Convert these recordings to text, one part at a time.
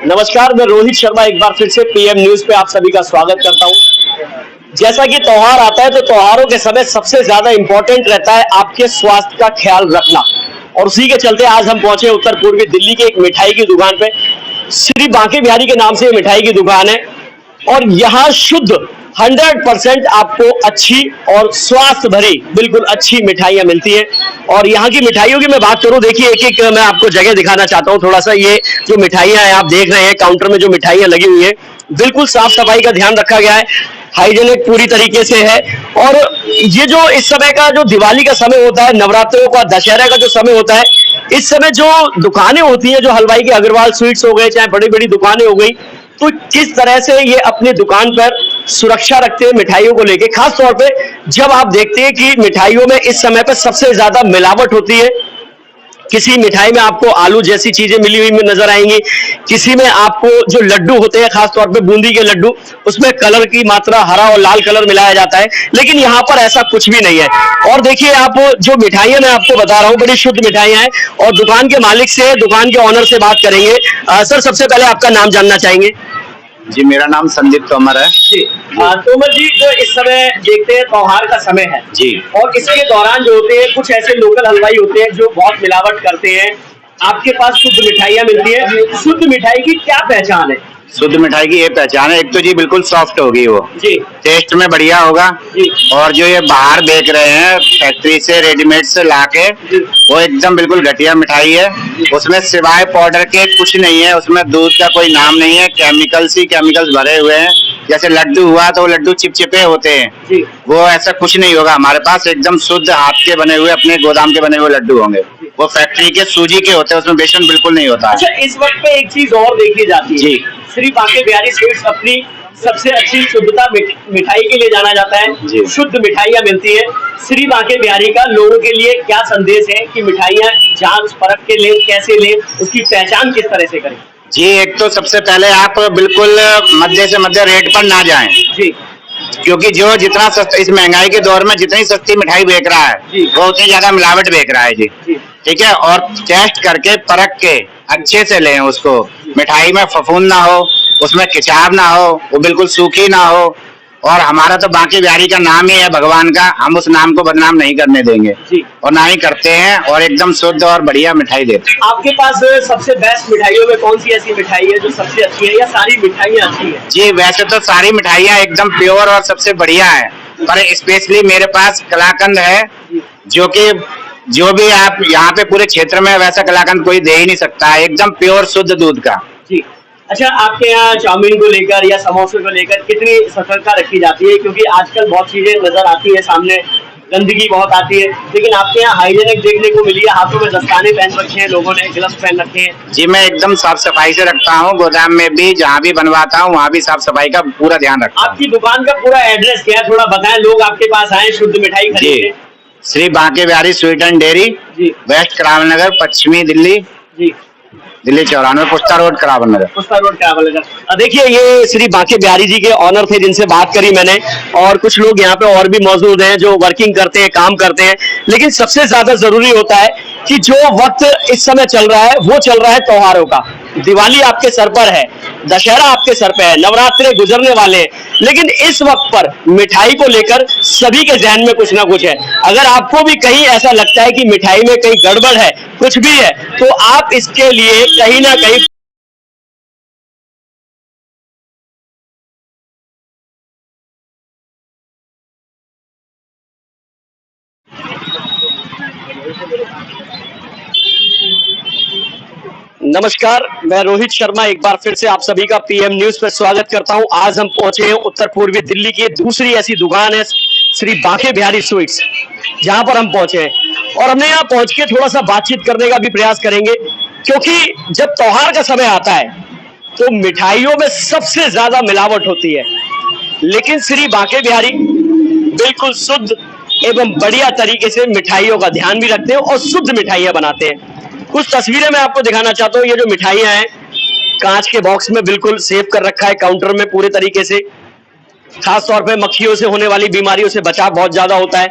नमस्कार, मैं रोहित शर्मा एक बार फिर से पीएम न्यूज पे आप सभी का स्वागत करता हूं। जैसा कि त्योहार आता है तो त्योहारों के समय सबसे ज्यादा इंपॉर्टेंट रहता है आपके स्वास्थ्य का ख्याल रखना, और उसी के चलते आज हम पहुंचे उत्तर पूर्वी दिल्ली के एक मिठाई की दुकान पे। श्री बांके बिहारी के नाम से मिठाई की दुकान है और यहाँ शुद्ध 100% आपको अच्छी और स्वास्थ्य भरी बिल्कुल अच्छी मिठाइयां मिलती है। और यहाँ की मिठाइयों की मैं बात करूं, देखिए एक एक मैं आपको जगह दिखाना चाहता हूं। थोड़ा सा ये जो मिठाइयां हैं आप देख रहे हैं, काउंटर में जो मिठाइयां लगी हुई है बिल्कुल साफ सफाई का ध्यान रखा गया है, हाइजेनिक पूरी तरीके से है। और ये जो इस समय का जो दिवाली का समय होता है, नवरात्रों का, दशहरा का जो समय होता है, इस समय जो दुकानें होती हैं, जो हलवाई के अग्रवाल स्वीट्स हो गए, चाहे बड़ी बड़ी दुकानें हो गई, तो किस तरह से ये अपनी दुकान पर सुरक्षा रखते हैं मिठाइयों को लेके। खास तौर पे जब आप देखते हैं कि मिठाइयों में इस समय पर सबसे ज्यादा मिलावट होती है, किसी मिठाई में आपको आलू जैसी चीजें मिली हुई नजर आएंगी, किसी में आपको जो लड्डू होते हैं खासतौर पे बूंदी के लड्डू, उसमें कलर की मात्रा हरा और लाल कलर मिलाया जाता है, लेकिन यहाँ पर ऐसा कुछ भी नहीं है। और देखिए आप जो मिठाइयां मैं आपको बता रहा हूँ बड़ी शुद्ध मिठाइयां हैं। और दुकान के मालिक से, दुकान के ऑनर से बात करेंगे। सर, सबसे पहले आपका नाम जानना चाहेंगे। जी, मेरा नाम संदीप तोमर है। जी, तोमर जी, जो इस समय देखते हैं त्योहार का समय है जी, और इसके दौरान जो होते हैं कुछ ऐसे लोकल हलवाई होते हैं जो बहुत मिलावट करते हैं, आपके पास शुद्ध मिठाइयां मिलती है। शुद्ध मिठाई की क्या पहचान है? शुद्ध मिठाई की ये पहचान है, एक तो जी बिल्कुल सॉफ्ट होगी वो जी, टेस्ट में बढ़िया होगा जी, और जो ये बाहर बेच रहे हैं फैक्ट्री से रेडीमेड से लाके, वो एकदम बिल्कुल घटिया मिठाई है। उसमें सिवाय पाउडर के कुछ नहीं है, उसमें दूध का कोई नाम नहीं है, केमिकल्स ही केमिकल्स भरे हुए हैं। जैसे लड्डू हुआ तो लड्डू चिपचिपे होते हैं, जी, वो ऐसा कुछ नहीं होगा। हमारे पास एकदम शुद्ध हाथ के बने हुए, अपने गोदाम के बने हुए लड्डू होंगे। वो फैक्ट्री के सूजी के होते हैं, उसमें बेसन बिल्कुल नहीं होता। अच्छा, इस वक्त पे एक चीज और देखी जाती है जी, श्री बांके बिहारी स्वीट्स अपनी सबसे अच्छी शुद्धता मिठाई के लिए जाना जाता है। शुद्ध मिठाइयां मिलती है। श्री बांके बिहारी का लोगों के लिए क्या संदेश है कि मिठाइयां जांच परख के ले, कैसे ले, उसकी पहचान किस तरह से करें? जी, एक तो सबसे पहले आप बिल्कुल मध्य से मध्य रेट पर ना जाएं। जी, क्योंकि जो जितना सस्ता इस महंगाई के दौर में जितनी सस्ती मिठाई बेच रहा है वो उतनी ज्यादा मिलावट बेच रहा है। जी, ठीक है। और टेस्ट करके परख के अच्छे से लें उसको। मिठाई में फफूंद ना हो, उसमें खिंचाव ना हो, वो बिल्कुल सूखी ना हो। और हमारा तो बांके बिहारी का नाम ही है भगवान का, हम उस नाम को बदनाम नहीं करने देंगे और ना ही करते हैं, और एकदम शुद्ध और बढ़िया मिठाई देते हैं। आपके पास सबसे बेस्ट मिठाइयों में कौन सी ऐसी मिठाई है जो सबसे अच्छी है, या सारी मिठाइयाँ अच्छी है? जी, वैसे तो सारी मिठाइयाँ एकदम प्योर और सबसे बढ़िया है, पर स्पेशली मेरे पास कलाकंद है, जो कि जो भी आप यहाँ पे पूरे क्षेत्र में वैसा कलाकंद कोई दे ही नहीं सकता है, एकदम प्योर शुद्ध दूध का। जी, अच्छा, आपके यहाँ चाउमीन को लेकर या समोसे को लेकर कितनी सतर्कता रखी जाती है? क्योंकि आजकल बहुत चीजें नजर आती है सामने, गंदगी बहुत आती है, लेकिन आपके यहाँ हाइजेनिक देखने को मिली है। हाथों में दस्ताने पहन रखे हैं लोगों ने, ग्लव्स पहन रखे हैं। जी, मैं एकदम साफ सफाई से रखता हूँ, गोदाम में भी जहाँ भी बनवाता हूँ वहाँ भी साफ सफाई का पूरा ध्यान रखता हूँ। आपकी दुकान का पूरा एड्रेस क्या है, थोड़ा बताएं, लोग आपके पास आए शुद्ध मिठाई खरीदने। Shri Banke Bihari sweet and dairy, west Karawal Nagar, पश्चिमी दिल्ली। जी, दिल्ली 94, पुस्ता रोड, करावल नगर। पुस्ता रोड, करावल नगर। देखिए, ये श्री बांके बिहारी जी के ऑनर थे जिनसे बात करी मैंने, और कुछ लोग यहाँ पे और भी मौजूद हैं जो वर्किंग करते हैं, काम करते हैं। लेकिन सबसे ज्यादा जरूरी होता है कि जो वक्त इस समय चल रहा है वो चल रहा है त्योहारों का। दिवाली आपके सर पर है, दशहरा आपके सर पे है, नवरात्रे गुजरने वाले हैं, लेकिन इस वक्त पर मिठाई को लेकर सभी के जहन में कुछ ना कुछ है। अगर आपको भी कहीं ऐसा लगता है कि मिठाई में कहीं गड़बड़ है, कुछ भी है, तो आप इसके लिए कहीं ना कहीं नमस्कार, मैं रोहित शर्मा एक बार फिर से आप सभी का पीएम न्यूज पर स्वागत करता हूं। आज हम पहुंचे हैं उत्तर पूर्वी दिल्ली की दूसरी ऐसी दुकान है श्री बांके बिहारी स्वीट्स, जहां पर हम पहुंचे हैं और हमने यहां पहुंच के थोड़ा सा बातचीत करने का भी प्रयास करेंगे, क्योंकि जब त्योहार का समय आता है तो मिठाइयों में सबसे ज्यादा मिलावट होती है, लेकिन श्री बांके बिहारी बिल्कुल शुद्ध एवं बढ़िया तरीके से मिठाइयों का ध्यान भी रखते हैं और शुद्ध मिठाइयां बनाते हैं। कुछ तस्वीरें मैं आपको दिखाना चाहता हूँ। ये जो मिठाइयां हैं कांच के बॉक्स में बिल्कुल सेव कर रखा है काउंटर में पूरे तरीके से। खास तौर पे मक्खियों से होने वाली बीमारियों से बचाव बहुत ज्यादा होता है,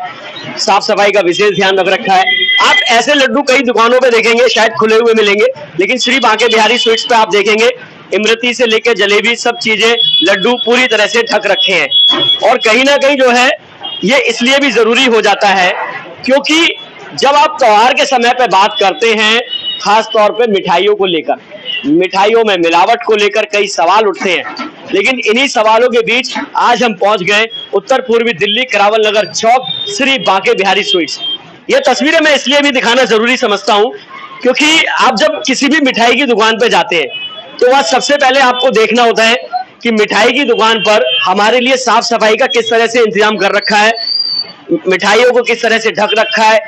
साफ सफाई का विशेष ध्यान रख रखा है। आप ऐसे लड्डू कई दुकानों पे देखेंगे, शायद खुले हुए मिलेंगे, लेकिन श्री बांके बिहारी स्वीट्स पे आप देखेंगे इमरती से लेकर जलेबी सब चीजें, लड्डू पूरी तरह से ढक रखे हैं। और कहीं ना कहीं जो है ये इसलिए भी जरूरी हो जाता है क्योंकि जब आप त्योहार के समय पे बात करते हैं, खास तौर पे मिठाइयों को लेकर, मिठाइयों में मिलावट को लेकर कई सवाल उठते हैं, लेकिन इन्हीं सवालों के बीच आज हम पहुंच गए उत्तर पूर्वी दिल्ली करावल नगर चौक श्री बांके बिहारी स्वीट्स। ये तस्वीरें मैं इसलिए भी दिखाना जरूरी समझता हूं क्योंकि आप जब किसी भी मिठाई की दुकान पे जाते हैं तो वह सबसे पहले आपको देखना होता है कि मिठाई की दुकान पर हमारे लिए साफ सफाई का किस तरह से इंतजाम कर रखा है, मिठाइयों को किस तरह से ढक रखा है,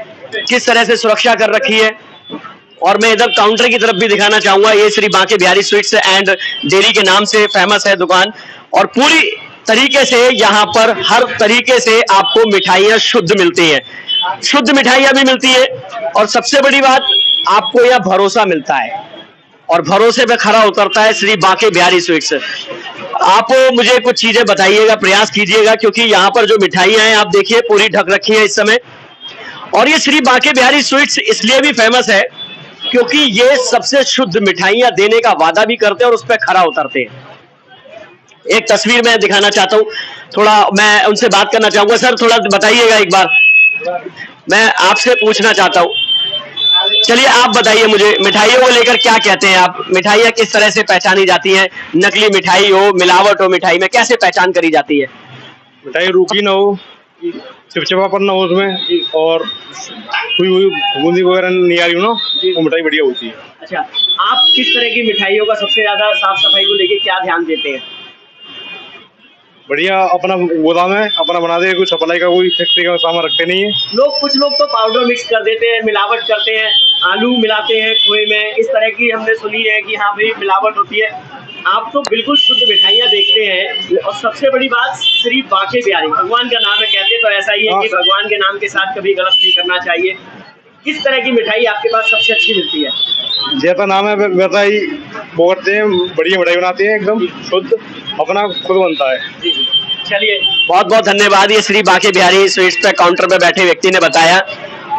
किस तरह से सुरक्षा कर रखी है। और मैं इधर काउंटर की तरफ भी दिखाना चाहूंगा, ये Shri Banke Bihari sweets and dairy के नाम से फेमस है दुकान, और पूरी तरीके से यहाँ पर हर तरीके से आपको मिठाइयाँ शुद्ध मिलती हैं, शुद्ध मिठाइयाँ भी मिलती है। और सबसे बड़ी बात, आपको यह भरोसा मिलता है और भरोसे पे खरा उतरता है श्री बांके बिहारी स्वीट्स। आप मुझे कुछ चीजें बताइएगा, प्रयास कीजिएगा, क्योंकि यहाँ पर जो मिठाइयाँ हैं आप देखिए पूरी ढक रखी है इस समय। और ये श्री बांके बिहारी स्वीट्स इसलिए भी फेमस है क्योंकि ये सबसे शुद्ध मिठाइयाँ देने का वादा भी करते हैं और उस पर खरा उतरते हैं। एक तस्वीर मैं दिखाना चाहता हूँ, थोड़ा मैं उनसे बात करना चाहूंगा। सर थोड़ा बताइएगा एक बार, मैं आपसे पूछना चाहता हूँ। चलिए आप बताइए मुझे, मिठाइयों को लेकर क्या कहते हैं आप, मिठाइयाँ किस तरह से पहचानी जाती हैं, नकली मिठाई हो मिलावट हो मिठाई में कैसे पहचान करी जाती है? मिठाई रूखी ना हो, चिपचिपापन ना हो उसमें, और कोई बूंदी वगैरह नहीं आ रही हो ना, वो मिठाई बढ़िया होती है। अच्छा, आप किस तरह की मिठाइयों का सबसे ज्यादा साफ सफाई को लेकर क्या ध्यान देते हैं? बढ़िया अपना गोदाम है, अपना बना दे, कोई सप्लाई का कोई फैक्ट्री का सामान रखते नहीं है। कुछ लोग तो पाउडर मिक्स कर देते हैं, मिलावट करते हैं, आलू मिलाते हैं खोए में, इस तरह की हमने सुनी है कि हाँ भाई मिलावट होती है। आप तो बिल्कुल शुद्ध मिठाइयाँ देखते हैं, और सबसे बड़ी बात श्री बांके बिहारी, भगवान का नाम है, कहते तो ऐसा ही है कि भगवान के नाम के साथ कभी गलत नहीं करना चाहिए। किस तरह की मिठाई आपके पास सबसे अच्छी मिलती है? जैसा नाम है वैसा ही वो करते हैं, बढ़िया मिठाई बनाते हैं, एकदम शुद्ध अपना खुद बनता है। जी जी, चलिए बहुत बहुत धन्यवाद। ये श्री बांके बिहारी स्वीट्स पे काउंटर पे बैठे व्यक्ति ने बताया।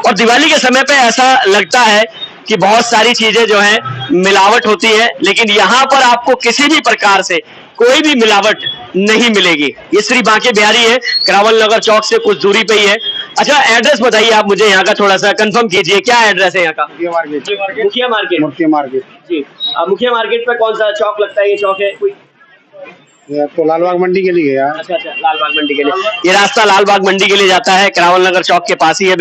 और दिवाली के समय पे ऐसा लगता है कि बहुत सारी चीजें जो हैं मिलावट होती है, लेकिन यहाँ पर आपको किसी भी प्रकार से कोई भी मिलावट नहीं मिलेगी। ये श्री बांके बिहारी है, करावल नगर चौक से कुछ दूरी पे ही है। अच्छा, एड्रेस बताइए आप मुझे यहाँ का, थोड़ा सा कंफर्म कीजिए, क्या एड्रेस है यहाँ का? मुखिया मार्केट जी। मुखिया मार्केट पे कौन सा चौक लगता है? ये चौक है कोई तो लालबाग मंडी के लिए। अच्छा, लालबाग मंडी के लिए। ये रास्ता लालबाग मंडी के लिए जाता है, करावल नगर चौक के पास ही है।